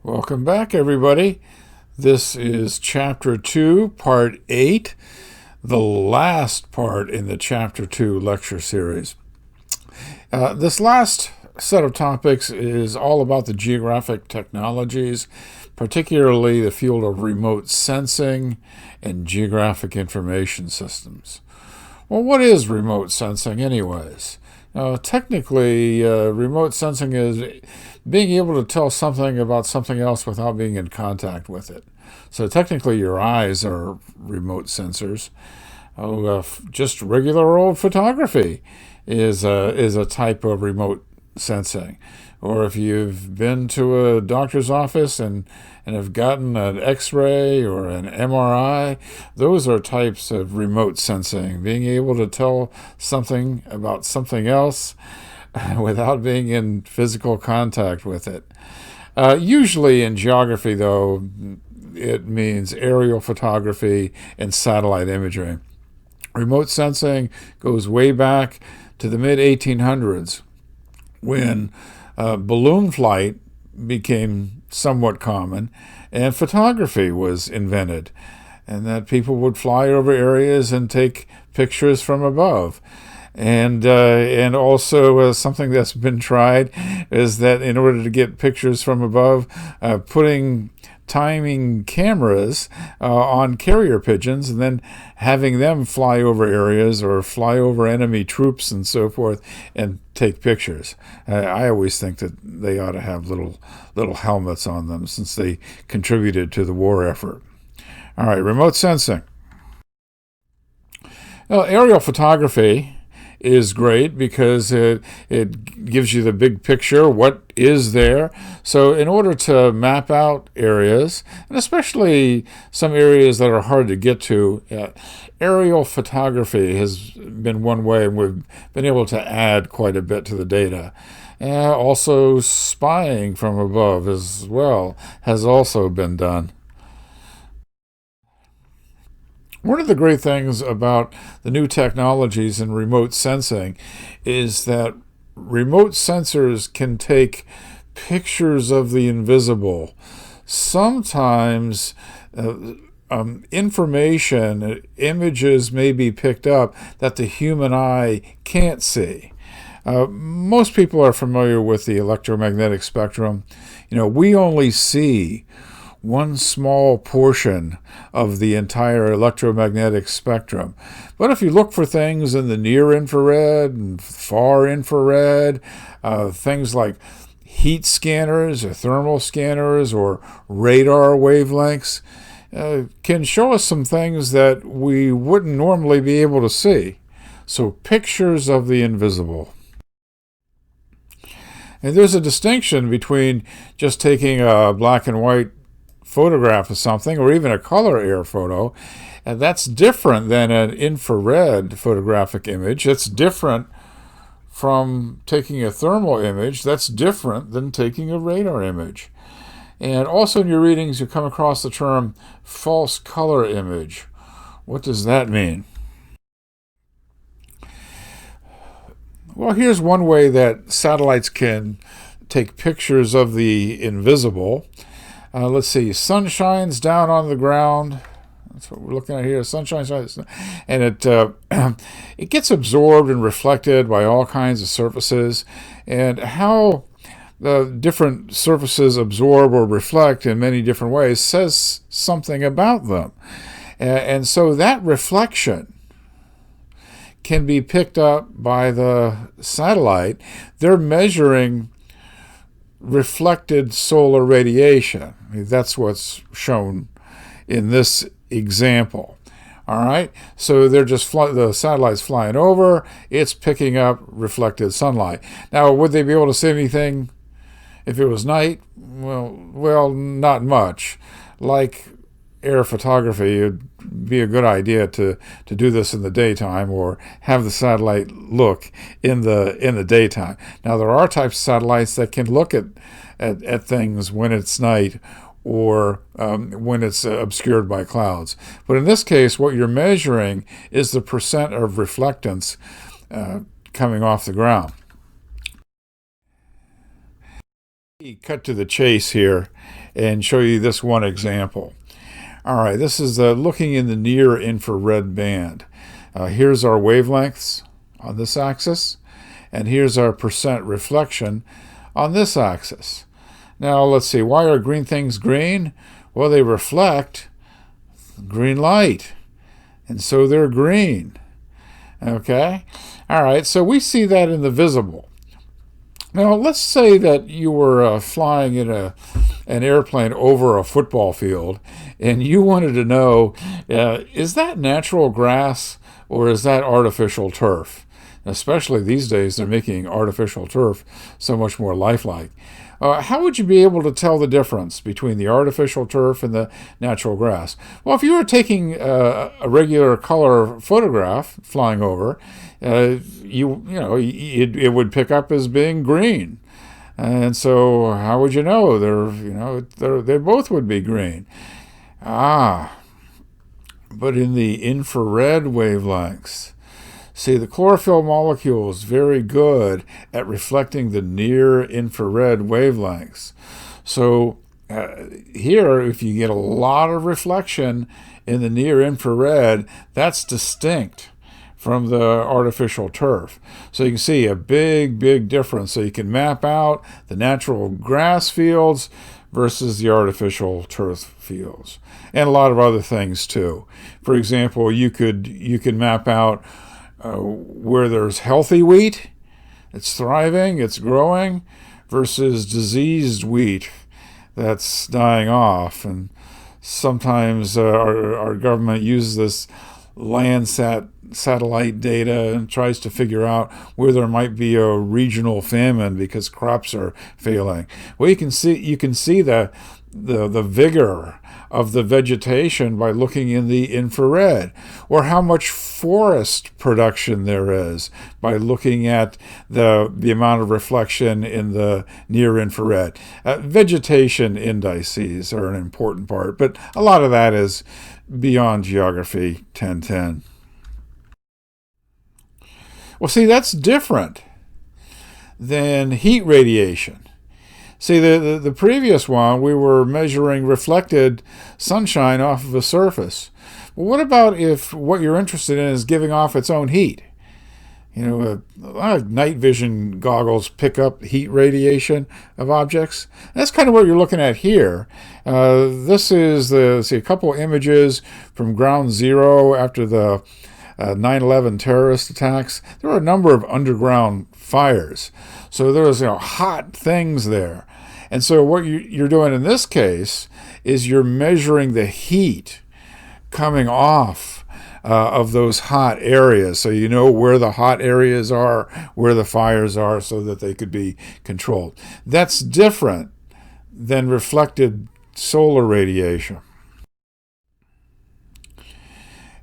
Welcome back, everybody. This is Chapter 2, Part 8, the last part in the Chapter 2 lecture series. This last set of topics is all about the geographic technologies, particularly the field of remote sensing and geographic information systems. Well, what is remote sensing anyways? Technically, remote sensing is being able to tell something about something else without being in contact with it. So technically, your eyes are remote sensors. Just regular old photography is a type of remote sensing. Or if you've been to a doctor's office and have gotten an X-ray or an MRI, those are types of remote sensing, being able to tell something about something else without being in physical contact with it. Usually in geography, though, it means aerial photography and satellite imagery. Remote sensing goes way back to the mid-1800s when balloon flight became somewhat common and photography was invented, and that people would fly over areas and take pictures from above. And also something that's been tried is that in order to get pictures from above, putting timing cameras on carrier pigeons and then having them fly over areas or fly over enemy troops and so forth and take pictures. I always think that they ought to have little helmets on them since they contributed to the war effort. All right, remote sensing. Well, aerial photography is great because it gives you the big picture, what is there. So in order to map out areas, and especially some areas that are hard to get to, aerial photography has been one way, and we've been able to add quite a bit to the data. Also spying from above as well has also been done. One of the great things about the new technologies in remote sensing is that remote sensors can take pictures of the invisible. Sometimes information, images may be picked up that the human eye can't see. Most people are familiar with the electromagnetic spectrum. We only see one small portion of the entire electromagnetic spectrum. But if you look for things in the near infrared and far infrared, things like heat scanners or thermal scanners or radar wavelengths, can show us some things that we wouldn't normally be able to see. So pictures of the invisible. And there's a distinction between just taking a black and white photograph of something or even a color air photo, and that's different than an infrared photographic image. It's different from taking a thermal image. That's different than taking a radar image. And also in your readings you come across the term false color image. What does that mean? Well, here's one way that satellites can take pictures of the invisible. Let's see, sun shines down on the ground. That's what we're looking at here. Sun shines, and it gets absorbed and reflected by all kinds of surfaces. And how the different surfaces absorb or reflect in many different ways says something about them. And so that reflection can be picked up by the satellite. They're measuring reflected solar radiation. That's what's shown in this example. All right, so they're just the satellite's flying over. It's picking up reflected sunlight. Now, would they be able to see anything if it was night? Well, not much. Like air photography, it'd be a good idea to do this in the daytime or have the satellite look in the daytime. Now, there are types of satellites that can look at things when it's night or when it's obscured by clouds. But in this case, what you're measuring is the percent of reflectance coming off the ground. Cut to the chase here and show you this one example. All right, this is looking in the near infrared band. Here's our wavelengths on this axis, and here's our percent reflection on this axis. Now let's see, why are green things green? Well, they reflect green light, and so they're green. Okay? All right, so we see that in the visible. Now, let's say that you were flying in an airplane over a football field, and you wanted to know, is that natural grass or is that artificial turf? Especially these days, they're making artificial turf so much more lifelike. How would you be able to tell the difference between the artificial turf and the natural grass? Well, if you were taking a regular color photograph flying over, it would pick up as being green, and so how would you know? They both would be green. But in the infrared wavelengths, see, the chlorophyll molecule is very good at reflecting the near infrared wavelengths. So here, if you get a lot of reflection in the near infrared, that's distinct from the artificial turf. So you can see a big difference. So you can map out the natural grass fields versus the artificial turf fields, and a lot of other things too. For example, you can map out where there's healthy wheat, it's thriving, it's growing, versus diseased wheat that's dying off. And sometimes our government uses this Landsat satellite data and tries to figure out where there might be a regional famine because crops are failing. Well, you can see the vigor of the vegetation by looking in the infrared, or how much forest production there is by looking at the amount of reflection in the near infrared. Vegetation indices are an important part, but a lot of that is beyond Geography 1010. Well, see, that's different than heat radiation. See, the previous one, we were measuring reflected sunshine off of a surface. Well, what about if what you're interested in is giving off its own heat? A lot of night vision goggles pick up heat radiation of objects. That's kind of what you're looking at here. This is a couple images from ground zero after the 9/11 terrorist attacks. There were a number of underground fires. So there was hot things there. And so what you're doing in this case is you're measuring the heat coming off of those hot areas. So you know where the hot areas are, where the fires are, so that they could be controlled. That's different than reflected solar radiation.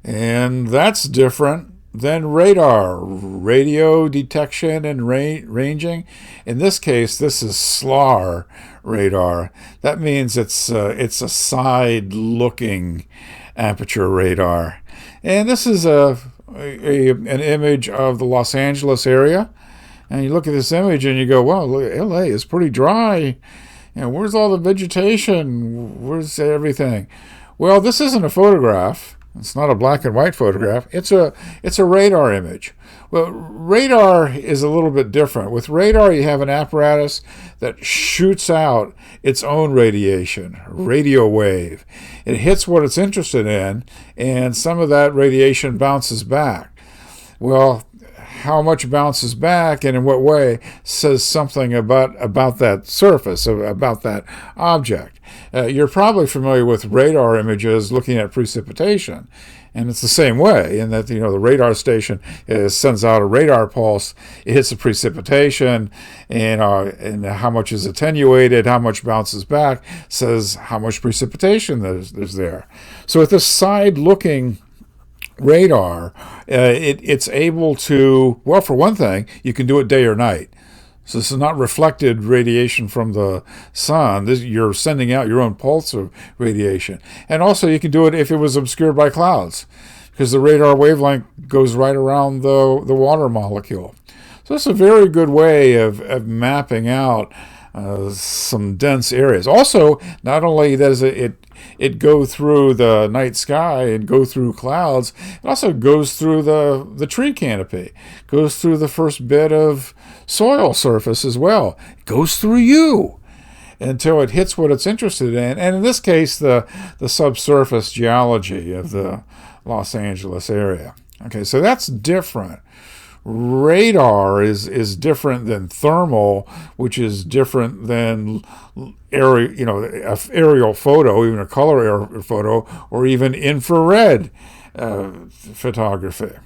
And that's different than radar, radio detection and ranging. In this case, this is SLAR radar. That means it's a side-looking aperture radar. And this is an image of the Los Angeles area. And you look at this image and you go, well, LA is pretty dry. Where's all the vegetation? Where's everything? Well, this isn't a photograph. It's not a black and white photograph. It's a radar image. Well, radar is a little bit different. With radar, you have an apparatus that shoots out its own radiation, radio wave. It hits what it's interested in, and some of that radiation bounces back. Well, how much bounces back and in what way says something about that surface, about that object. You're probably familiar with radar images looking at precipitation, and it's the same way in that the radar station sends out a radar pulse, it hits the precipitation, and how much is attenuated, how much bounces back says how much precipitation there's there. So with this side-looking radar, it's able to, well, for one thing, you can do it day or night. So this is not reflected radiation from the sun. You're sending out your own pulse of radiation. And also you can do it if it was obscured by clouds, because the radar wavelength goes right around the water molecule. So it's a very good way of mapping out some dense areas. Also, not only does it go through the night sky and go through clouds, it also goes through the tree canopy, goes through the first bit of soil surface as well. It goes through you until it hits what it's interested in, and in this case, the subsurface geology of the Los Angeles area. Okay, so that's different. Radar is different than thermal, which is different than aerial photo, even a color aerial photo, or even infrared photography.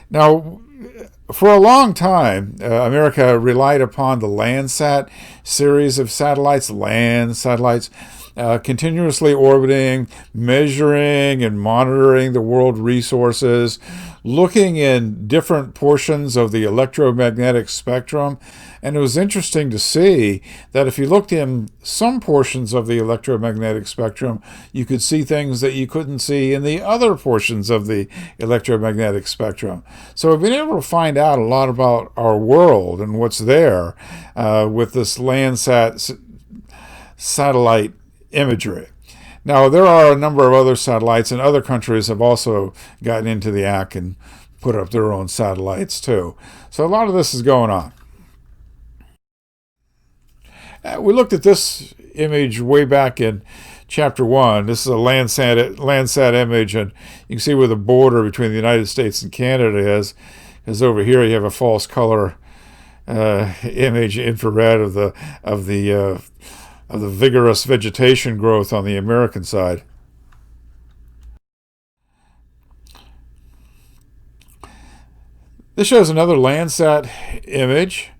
Now, for a long time, America relied upon the Landsat series of satellites, land satellites, continuously orbiting, measuring and monitoring the world resources, looking in different portions of the electromagnetic spectrum. And it was interesting to see that if you looked in some portions of the electromagnetic spectrum, you could see things that you couldn't see in the other portions of the electromagnetic spectrum. So we've been able to find out a lot about our world and what's there with this Landsat satellite imagery. Now, there are a number of other satellites, and other countries have also gotten into the act and put up their own satellites too. So a lot of this is going on. We looked at this image way back in Chapter 1. This is a Landsat image, and you can see where the border between the United States and Canada is. Because over here you have a false color image, infrared of the vigorous vegetation growth on the American side. This shows another Landsat image,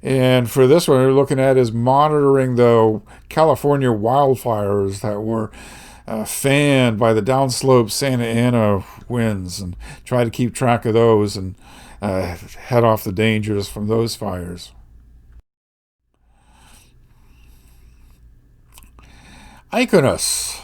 and for this one we're looking at is monitoring the California wildfires that were fanned by the downslope Santa Ana winds, and try to keep track of those and head off the dangers from those fires. Iconos.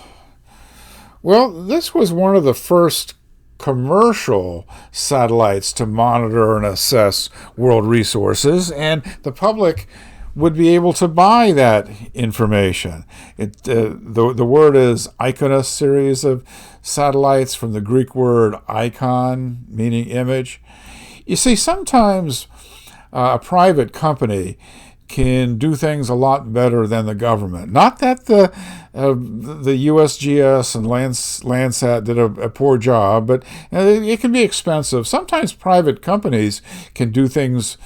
Well, this was one of the first commercial satellites to monitor and assess world resources, and the public would be able to buy that information. The word is Iconos series of satellites, from the Greek word icon, meaning image. You see, sometimes a private company can do things a lot better than the government. Not that the USGS and Landsat did a poor job, but it can be expensive. Sometimes private companies can do things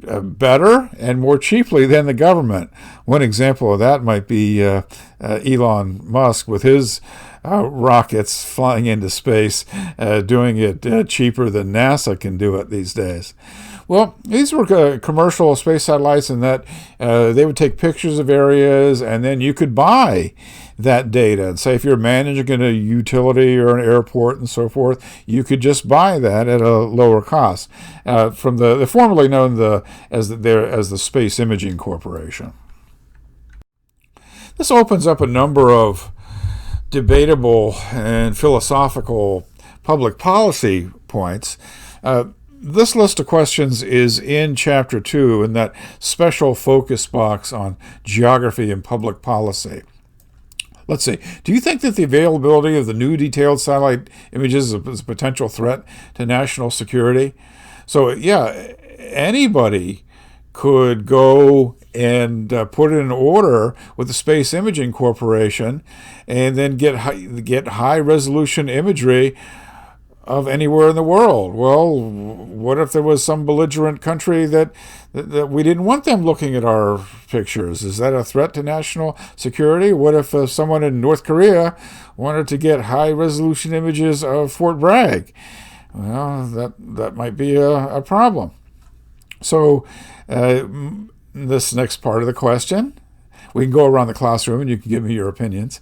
better and more cheaply than the government. One example of that might be Elon Musk with his rockets flying into space, doing it cheaper than NASA can do it these days. Well, these were commercial space satellites in that they would take pictures of areas, and then you could buy that data. And say if you're managing a utility or an airport and so forth, you could just buy that at a lower cost from the formerly known as the Space Imaging Corporation. This opens up a number of debatable and philosophical public policy points. This list of questions is in Chapter 2 in that special focus box on geography and public policy. Let's see. Do you think that the availability of the new detailed satellite images is a potential threat to national security? So, yeah, anybody could go and put in an order with the Space Imaging Corporation and then get high-resolution imagery of anywhere in the world. Well, what if there was some belligerent country that we didn't want them looking at our pictures? Is that a threat to national security? What if someone in North Korea wanted to get high-resolution images of Fort Bragg? Well, that might be a problem. So this next part of the question, we can go around the classroom and you can give me your opinions.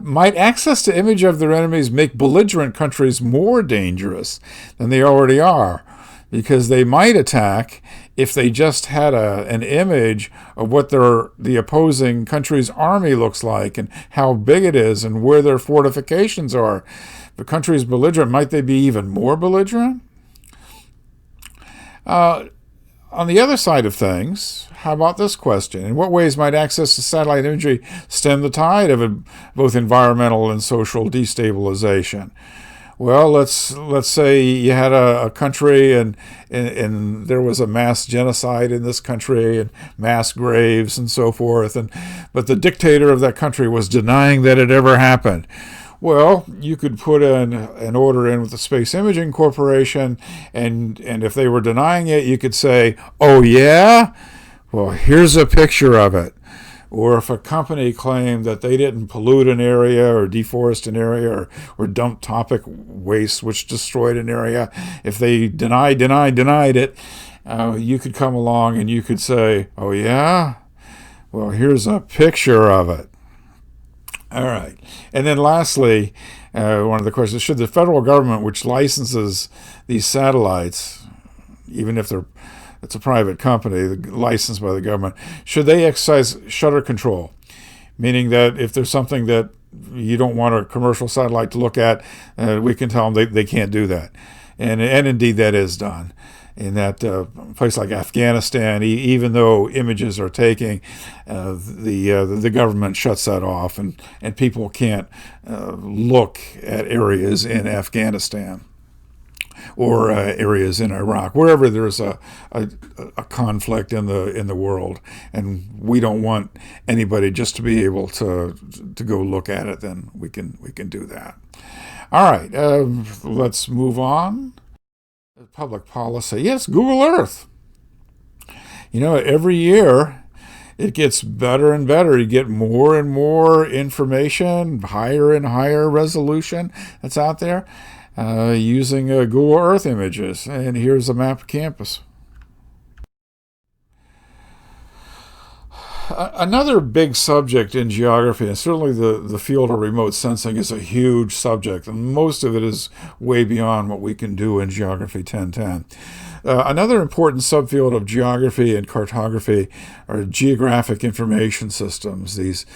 Might access to image of their enemies make belligerent countries more dangerous than they already are? Because they might attack if they just had an image of what the opposing country's army looks like and how big it is and where their fortifications are. If a country is belligerent, might they be even more belligerent? On the other side of things, how about this question? In what ways might access to satellite imagery stem the tide of both environmental and social destabilization? Well, let's say you had a country and there was a mass genocide in this country and mass graves and so forth, but the dictator of that country was denying that it ever happened. Well, you could put an order in with the Space Imaging Corporation, and if they were denying it, you could say, oh yeah? Well, here's a picture of it. Or if a company claimed that they didn't pollute an area or deforest an area or dump toxic waste which destroyed an area, if they denied it, you could come along and you could say, oh yeah? Well, here's a picture of it. All right. And then lastly, one of the questions, should the federal government, which licenses these satellites, even if it's a private company licensed by the government, should they exercise shutter control? Meaning that if there's something that you don't want a commercial satellite to look at, we can tell them they can't do that. And indeed that is done. In that place like Afghanistan, even though images are taking, the government shuts that off, and people can't look at areas in Afghanistan or areas in Iraq, wherever there's a conflict in the world, and we don't want anybody just to be able to go look at it. Then we can do that. All right, let's move on. Public policy. Yes, Google Earth. Every year it gets better and better. You get more and more information, higher and higher resolution that's out there using Google Earth images. And here's a map of campus. Another big subject in geography, and certainly the field of remote sensing is a huge subject, and most of it is way beyond what we can do in Geography 1010. Another important subfield of geography and cartography are geographic information systems, these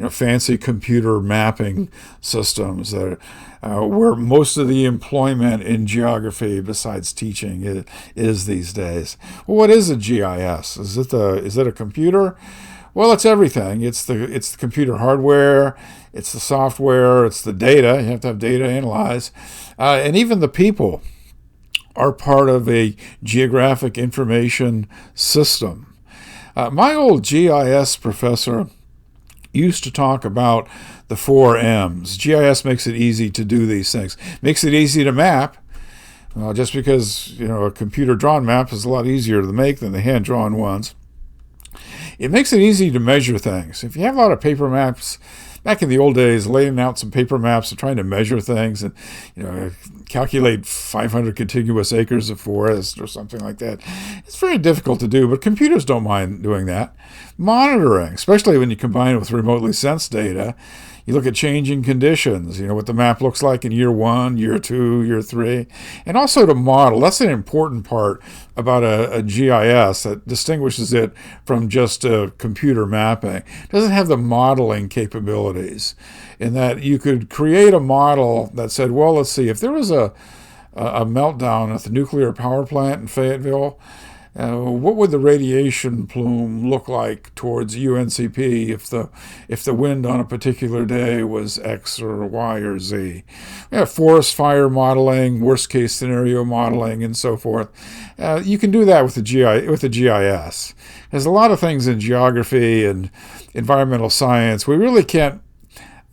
fancy computer mapping systems that are where most of the employment in geography, besides teaching, is these days. Well, what is a GIS? Is it a computer? Well, it's everything. It's the computer hardware, it's the software, it's the data. You have to have data analyzed, and even the people are part of a geographic information system. My old GIS professor used to talk about the 4 M's. GIS makes it easy to do these things. Makes it easy to map. Just because a computer drawn map is a lot easier to make than the hand drawn ones. It makes it easy to measure things. If you have a lot of paper maps, back in the old days, laying out some paper maps and trying to measure things and calculate 500 contiguous acres of forest or something like that, it's very difficult to do, but computers don't mind doing that. Monitoring, especially when you combine it with remotely sensed data, you look at changing conditions, what the map looks like in year 1, year 2, year 3, and also to model. That's an important part about a GIS that distinguishes it from just computer mapping. It doesn't have the modeling capabilities in that you could create a model that said, well, let's see, if there was a meltdown at the nuclear power plant in Fayetteville, what would the radiation plume look like towards UNCP if the wind on a particular day was X or Y or Z? We have forest fire modeling, worst case scenario modeling, and so forth. You can do that with the GIS. There's a lot of things in geography and environmental science we really can't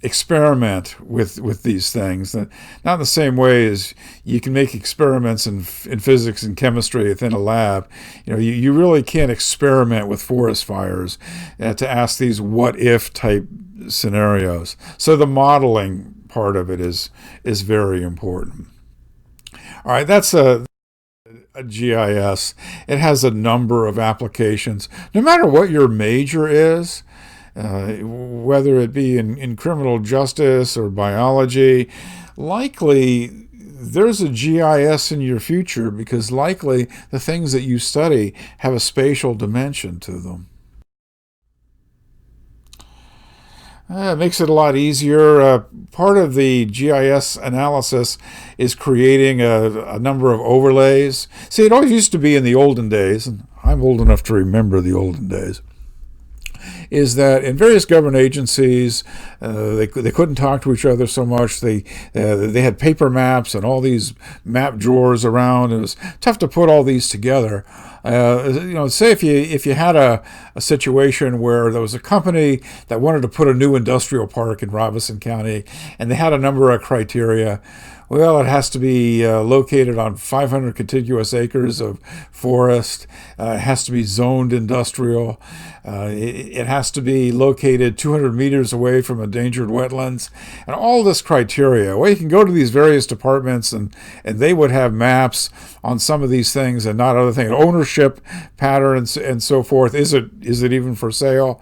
experiment with these things. Not in the same way as you can make experiments in physics and chemistry within a lab. You really can't experiment with forest fires to ask these what if type scenarios. So the modeling part of it is very important. All right, that's a GIS. It has a number of applications. No matter what your major is, whether it be in criminal justice or biology, likely there's a GIS in your future because likely the things that you study have a spatial dimension to them. It makes it a lot easier. Part of the GIS analysis is creating a number of overlays. See, it always used to be in the olden days, and I'm old enough to remember the olden days, is that in various government agencies, they couldn't talk to each other so much. They had paper maps and all these map drawers around. It was tough to put all these together. Say if you had a situation where there was a company that wanted to put a new industrial park in Robeson County, and they had a number of criteria. Well, it has to be located on 500 contiguous acres of forest. It has to be zoned industrial. It has to be located 200 meters away from endangered wetlands. And all this criteria. Well, you can go to these various departments, and they would have maps on some of these things and not other things. Ownership patterns and so forth. Is it even for sale?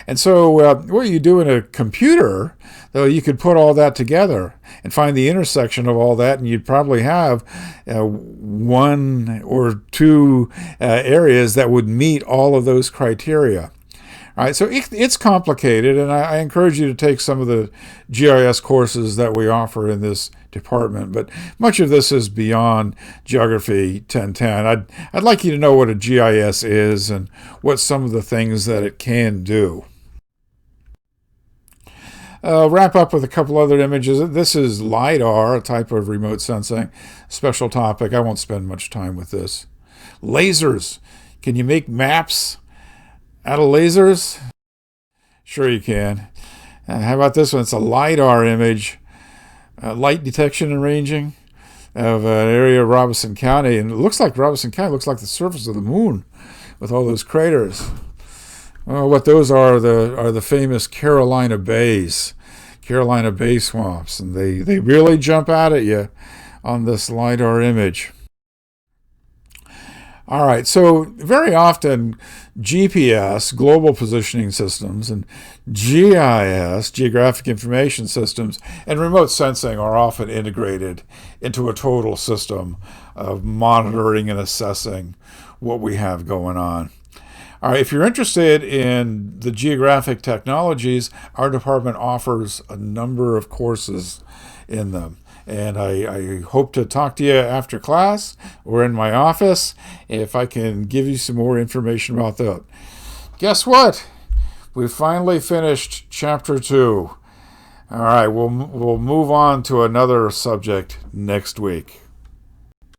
And so what you do in a computer, though, you could put all that together and find the intersection of all that, and you'd probably have one or two areas that would meet all of those criteria. All right, so it's complicated, and I encourage you to take some of the GIS courses that we offer in this department, but much of this is beyond Geography 1010. I'd like you to know what a GIS is and what some of the things that it can do. Wrap up with a couple other images. This is LiDAR, a type of remote sensing. Special topic. I won't spend much time with this. Lasers. Can you make maps out of lasers? Sure you can. How about this one? It's a LiDAR image. Light detection and ranging of an area of Robeson County. And it looks like Robeson County looks like the surface of the moon with all those craters. Well, what those are the famous Carolina Bays swamps, and they really jump out at you on this LiDAR image. All right, so very often GPS, global positioning systems, and GIS, geographic information systems, and remote sensing are often integrated into a total system of monitoring and assessing what we have going on. All right, if you're interested in the geographic technologies, our department offers a number of courses in them. And I hope to talk to you after class or in my office if I can give you some more information about that. Guess what? We finally finished Chapter 2. All right, we'll move on to another subject next week.